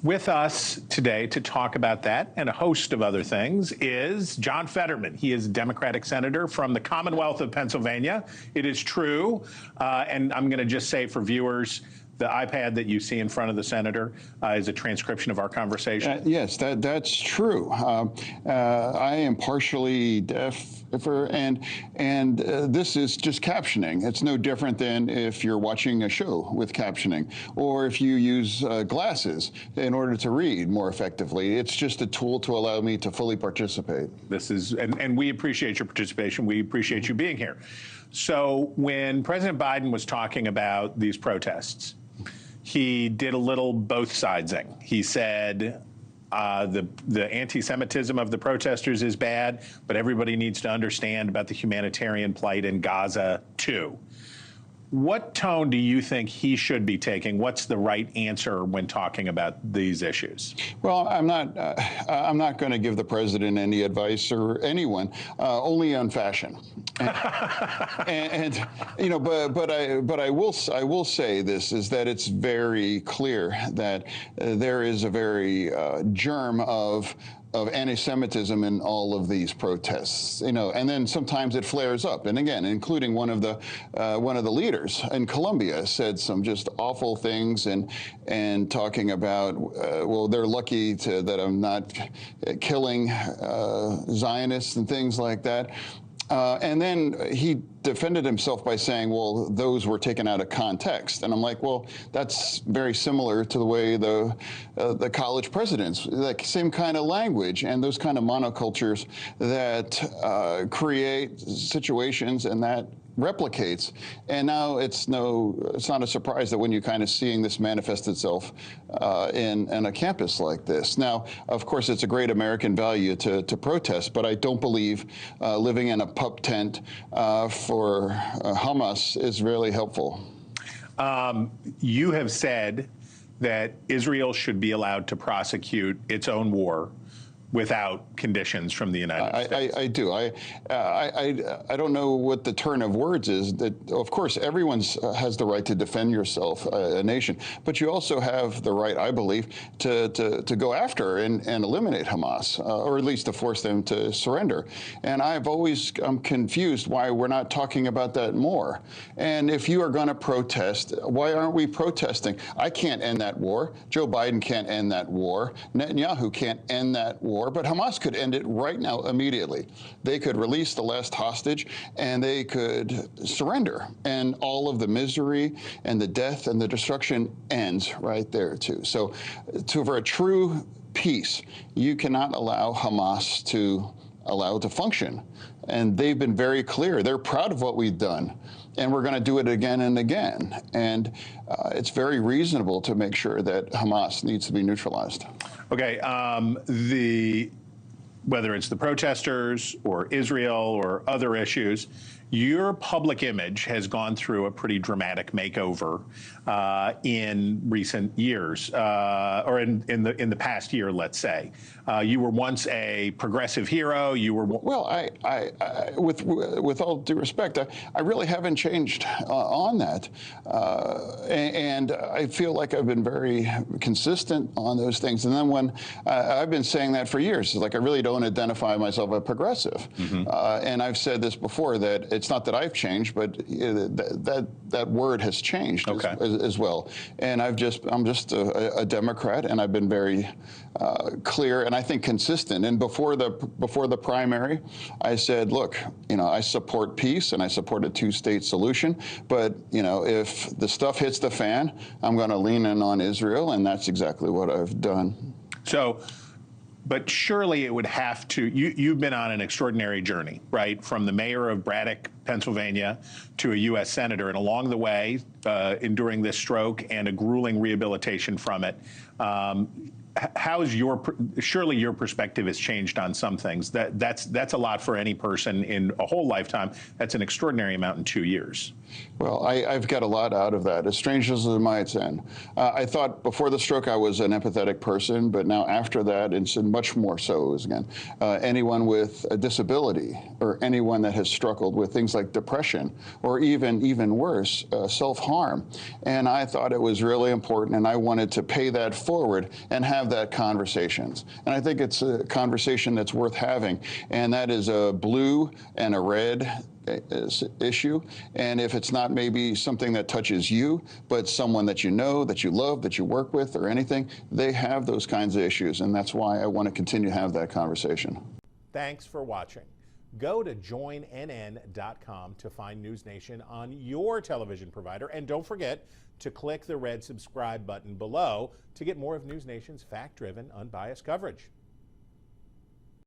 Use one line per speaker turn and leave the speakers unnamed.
With us today to talk about that and a host of other things is John Fetterman. He is a Democratic senator from the Commonwealth of Pennsylvania. It is true, and I'm going to just say for viewers, the iPad that you see in front of the senator is a transcription of our conversation.
Yes, that's true. I am partially deaf, and this is just captioning. It's no different than if you're watching a show with captioning, or if you use glasses in order to read more effectively. It's just a tool to allow me to fully participate.
This is, and we appreciate your participation. We appreciate you being here. So when President Biden was talking about these protests, he did a little both sidesing. He said the anti-Semitism of the protesters is bad, but everybody needs to understand about the humanitarian plight in Gaza too. What tone do you think he should be taking? What's the right answer when talking about these issues?
Well, I'm not going to give the president any advice or anyone, only on fashion. And you know, but I will say this is that it's very clear that there is a very germ of anti-Semitism in all of these protests, you know, and then sometimes it flares up. And again, including one of the leaders in Colombia said some just awful things and talking about, well, they're lucky that I'm not killing Zionists and things like that. And then he defended himself by saying, well, those were taken out of context. And I'm like, well, that's very similar to the way the college presidents, like same kind of language and those kind of monocultures that create situations and that replicates. And now it's not a surprise that when you're kind of seeing this manifest itself in a campus like this. Now, of course, it's a great American value to protest, but I don't believe living in a pup tent for Hamas is really helpful.
You have said that Israel should be allowed to prosecute its own war without conditions from the United States.
I do. I don't know what the turn of words is. That of course everyone has the right to defend yourself, a nation, but you also have the right, I believe, to go after and eliminate Hamas, or at least to force them to surrender. And I'm confused why we're not talking about that more. And if you are going to protest, why aren't we protesting? I can't end that war. Joe Biden can't end that war. Netanyahu can't end that war. But Hamas could end it right now, immediately. They could release the last hostage and they could surrender. And all of the misery and the death and the destruction ends right there, too. So for a true peace, you cannot allow Hamas to function. And they've been very clear. They're proud of what we've done. And we're going to do it again and again. And it's very reasonable to make sure that Hamas needs to be neutralized.
Okay, whether it's the protesters or Israel or other issues, your public image has gone through a pretty dramatic makeover in recent years, or in the past year, let's say. You were once a progressive hero. You were
well. With all due respect, I really haven't changed on that, and I feel like I've been very consistent on those things. And then when I've been saying that for years, it's like I really don't identify myself as progressive, and I've said this before that it's not that I've changed, but that word has changed as well. And I'm just a Democrat, and I've been very clear and I think consistent. And before the primary, I said, look, you know, I support peace and I support a two-state solution. But you know, if the stuff hits the fan, I'm going to lean in on Israel, and that's exactly what I've done.
So. But surely it would have to, you've been on an extraordinary journey, right? From the mayor of Braddock, Pennsylvania, to a U.S. senator, and along the way, enduring this stroke and a grueling rehabilitation from it. How is surely your perspective has changed on some things. That's a lot for any person in a whole lifetime. That's an extraordinary amount in 2 years.
Well, I've got a lot out of that, as strange as it might sound. I thought before the stroke I was an empathetic person, but now after that, it's much more so again. Anyone with a disability or anyone that has struggled with things like like depression or even worse, self-harm. And I thought it was really important, and I wanted to pay that forward and have that conversations. And I think it's a conversation that's worth having, and that is a blue and a red issue. And if it's not maybe something that touches you, but someone that you know, that you love, that you work with or anything, they have those kinds of issues. And that's why I want to continue to have that conversation.
Thanks for watching. Go to joinnn.com to find NewsNation on your television provider. And don't forget to click the red subscribe button below to get more of NewsNation's fact-driven, unbiased coverage.